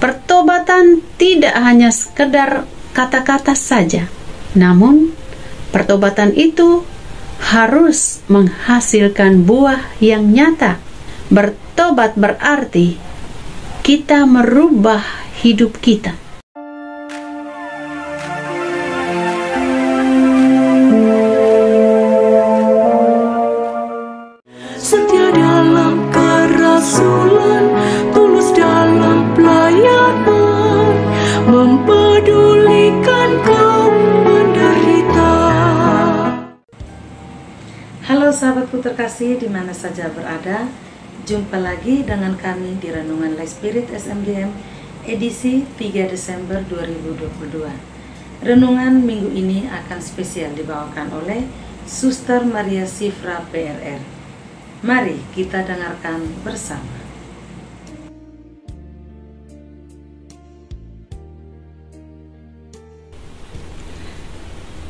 Pertobatan tidak hanya sekedar kata-kata saja, namun pertobatan itu harus menghasilkan buah yang nyata. Bertobat berarti kita merubah hidup kita. Setia dalam kerasulan, tulus dalam pelayanan, mempedulikan kaum menderita. Halo sahabatku terkasih, di mana saja berada, jumpa lagi dengan kami di Renungan Life Spirit SMGM edisi 3 Desember 2022. Renungan minggu ini akan spesial dibawakan oleh Suster Maria Sifra PRR. Mari kita dengarkan bersama.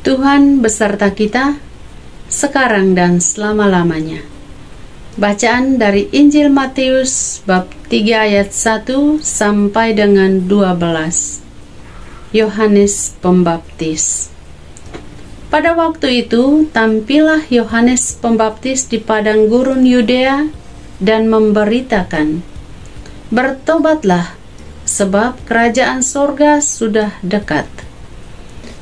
Tuhan beserta kita sekarang dan selama-lamanya. Bacaan dari Injil Matius bab 3 ayat 1 sampai dengan 12. Yohanes Pembaptis. Pada waktu itu, tampillah Yohanes Pembaptis di padang gurun Yudea dan memberitakan, "Bertobatlah, sebab kerajaan sorga sudah dekat."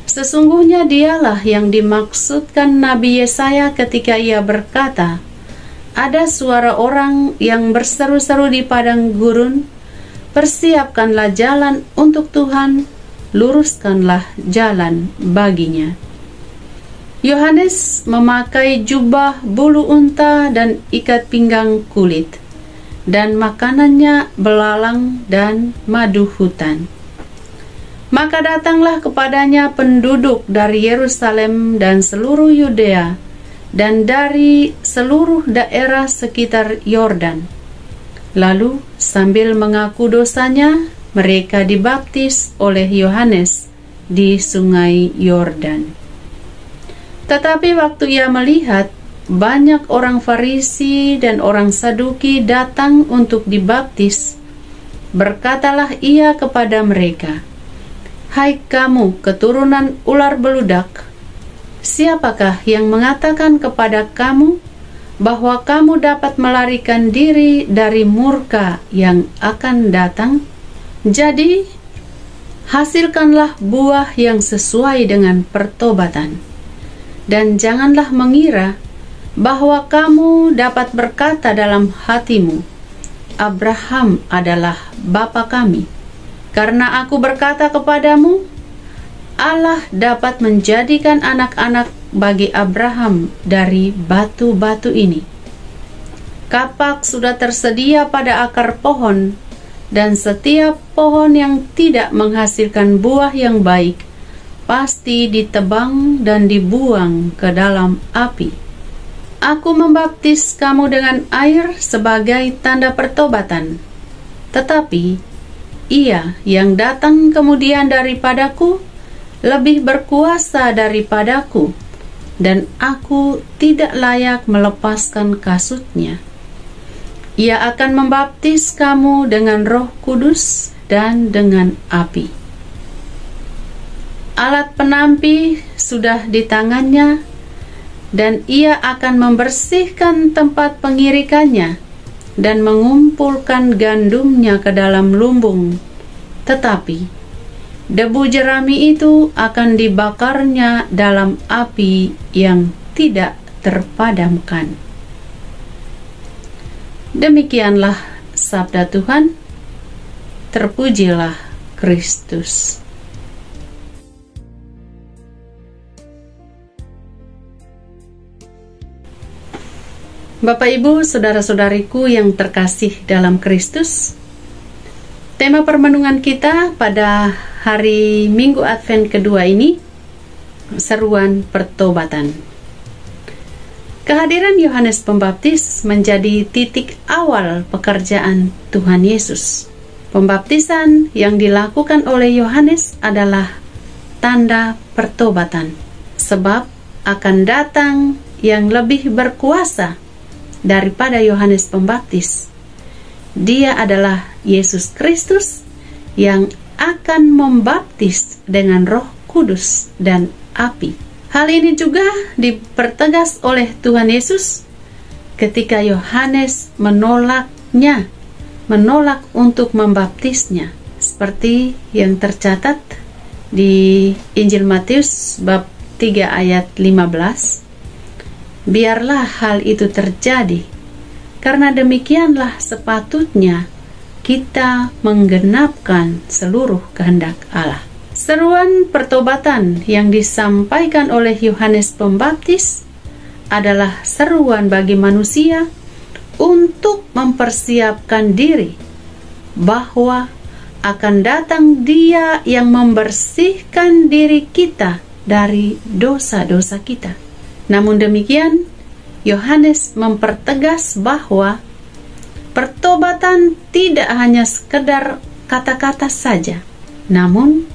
Sesungguhnya dialah yang dimaksudkan Nabi Yesaya ketika ia berkata, "Ada suara orang yang berseru-seru di padang gurun, persiapkanlah jalan untuk Tuhan, luruskanlah jalan baginya." Yohanes memakai jubah bulu unta dan ikat pinggang kulit, dan makanannya belalang dan madu hutan. Maka datanglah kepadanya penduduk dari Yerusalem dan seluruh Yudea, dan dari seluruh daerah sekitar Yordan. Lalu sambil mengaku dosanya, mereka dibaptis oleh Yohanes di sungai Yordan. Tetapi waktu ia melihat banyak orang Farisi dan orang Saduki datang untuk dibaptis, berkatalah ia kepada mereka, "Hai kamu keturunan ular beludak, siapakah yang mengatakan kepada kamu bahwa kamu dapat melarikan diri dari murka yang akan datang? Jadi, hasilkanlah buah yang sesuai dengan pertobatan. Dan janganlah mengira bahwa kamu dapat berkata dalam hatimu, 'Abraham adalah bapa kami.' Karena aku berkata kepadamu, Allah dapat menjadikan anak-anak bagi Abraham dari batu-batu ini. Kapak sudah tersedia pada akar pohon, dan setiap pohon yang tidak menghasilkan buah yang baik pasti ditebang dan dibuang ke dalam api. Aku membaptis kamu dengan air sebagai tanda pertobatan, tetapi Ia yang datang kemudian daripadaku lebih berkuasa daripadaku, dan aku tidak layak melepaskan kasutnya. Ia akan membaptis kamu dengan Roh Kudus dan dengan api. Alat penampi sudah di tangannya, dan ia akan membersihkan tempat pengirikannya dan mengumpulkan gandumnya ke dalam lumbung. Tetapi debu jerami itu akan dibakarnya dalam api yang tidak terpadamkan." Demikianlah sabda Tuhan. Terpujilah Kristus. Bapak, Ibu, saudara-saudariku yang terkasih dalam Kristus, tema permenungan kita pada hari Minggu Advent kedua ini, seruan pertobatan. Kehadiran Yohanes Pembaptis menjadi titik awal pekerjaan Tuhan Yesus. Pembaptisan yang dilakukan oleh Yohanes adalah tanda pertobatan, sebab akan datang yang lebih berkuasa daripada Yohanes Pembaptis. Dia adalah Yesus Kristus yang akan membaptis dengan Roh Kudus dan api. Hal ini juga dipertegas oleh Tuhan Yesus ketika Yohanes menolak untuk membaptisnya, seperti yang tercatat di Injil Matius bab 3 ayat 15. Biarlah hal itu terjadi, karena demikianlah sepatutnya kita menggenapkan seluruh kehendak Allah. Seruan pertobatan yang disampaikan oleh Yohanes Pembaptis adalah seruan bagi manusia untuk mempersiapkan diri bahwa akan datang Dia yang membersihkan diri kita dari dosa-dosa kita. Namun demikian, Yohanes mempertegas bahwa pertobatan tidak hanya sekedar kata-kata saja, namun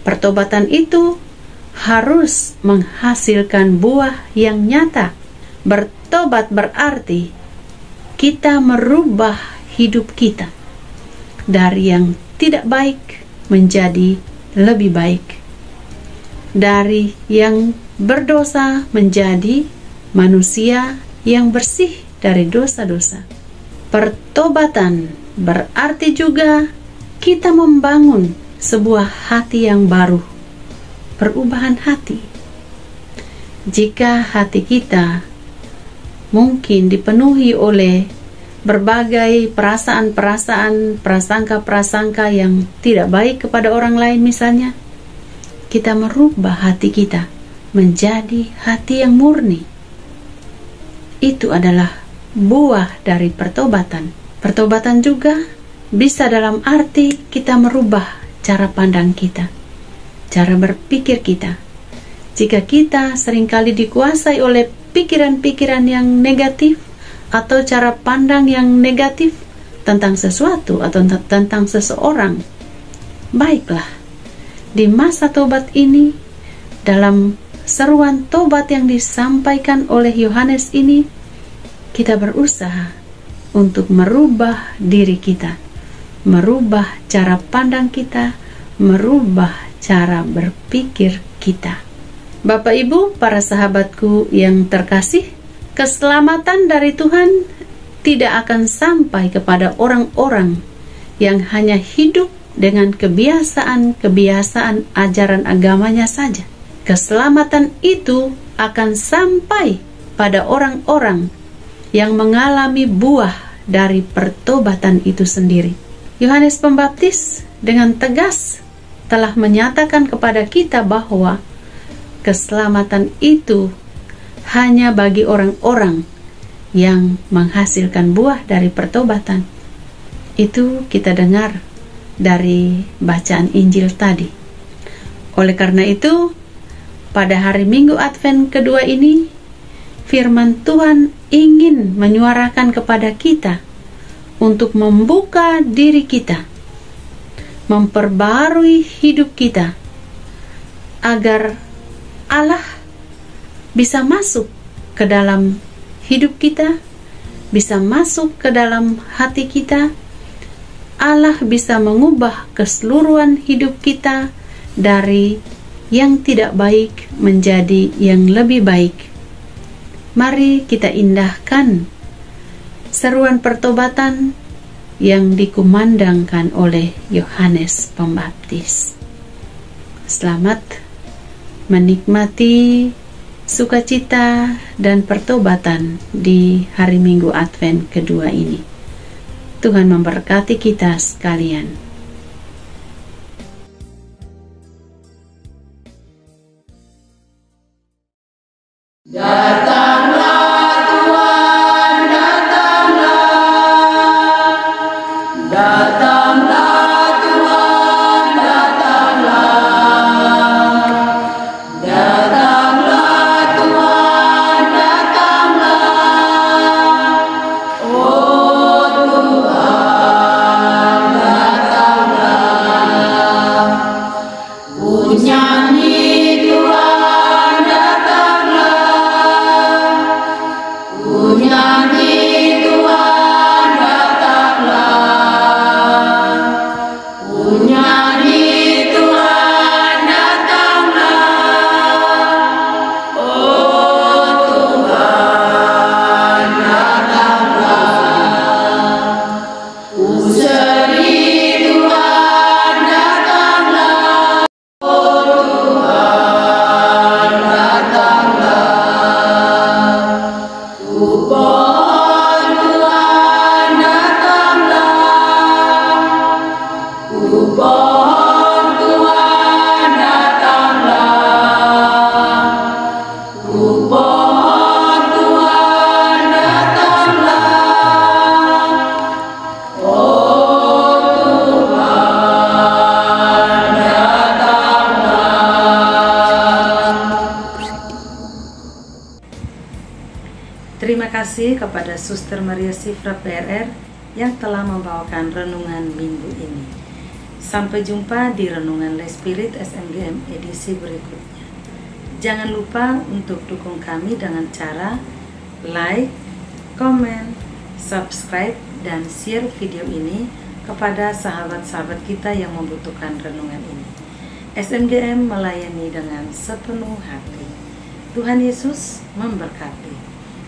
pertobatan itu harus menghasilkan buah yang nyata. Bertobat berarti kita merubah hidup kita dari yang tidak baik menjadi lebih baik, dari yang berdosa menjadi manusia yang bersih dari dosa-dosa. Pertobatan berarti juga kita membangun sebuah hati yang baru, perubahan hati. Jika hati kita mungkin dipenuhi oleh berbagai perasaan-perasaan, prasangka-prasangka yang tidak baik kepada orang lain misalnya, kita merubah hati kita menjadi hati yang murni. Itu adalah buah dari pertobatan. Pertobatan juga bisa dalam arti kita merubah cara pandang kita, cara berpikir kita. Jika kita seringkali dikuasai oleh pikiran-pikiran yang negatif atau cara pandang yang negatif tentang sesuatu atau tentang seseorang, baiklah, di masa tobat ini, dalam seruan tobat yang disampaikan oleh Yohanes ini, kita berusaha untuk merubah diri kita, merubah cara pandang kita, merubah cara berpikir kita. Bapak Ibu, para sahabatku yang terkasih, keselamatan dari Tuhan tidak akan sampai kepada orang-orang yang hanya hidup dengan kebiasaan-kebiasaan ajaran agamanya saja. Keselamatan itu akan sampai pada orang-orang yang mengalami buah dari pertobatan itu sendiri. Yohanes Pembaptis dengan tegas telah menyatakan kepada kita bahwa keselamatan itu hanya bagi orang-orang yang menghasilkan buah dari pertobatan. Itu kita dengar dari bacaan Injil tadi. Oleh karena itu, pada hari Minggu Advent kedua ini, firman Tuhan ingin menyuarakan kepada kita untuk membuka diri kita, memperbarui hidup kita, agar Allah bisa masuk ke dalam hidup kita, bisa masuk ke dalam hati kita. Allah bisa mengubah keseluruhan hidup kita dari yang tidak baik menjadi yang lebih baik. Mari kita indahkan seruan pertobatan yang dikumandangkan oleh Yohanes Pembaptis. Selamat menikmati sukacita dan pertobatan di hari Minggu Advent kedua ini. Tuhan memberkati kita sekalian. Oh Tuhan, datanglah. kasih kepada Suster Maria Sifra PRR yang telah membawakan renungan minggu ini. Sampai jumpa di Renungan Les Spirit SMGM edisi berikutnya. Jangan lupa untuk dukung kami dengan cara like, komen, subscribe, dan share video ini kepada sahabat-sahabat kita yang membutuhkan renungan ini. SMGM melayani dengan sepenuh hati. Tuhan Yesus memberkati.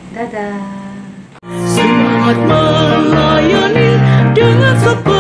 Dadah. Semangat melayani dengan sepenuh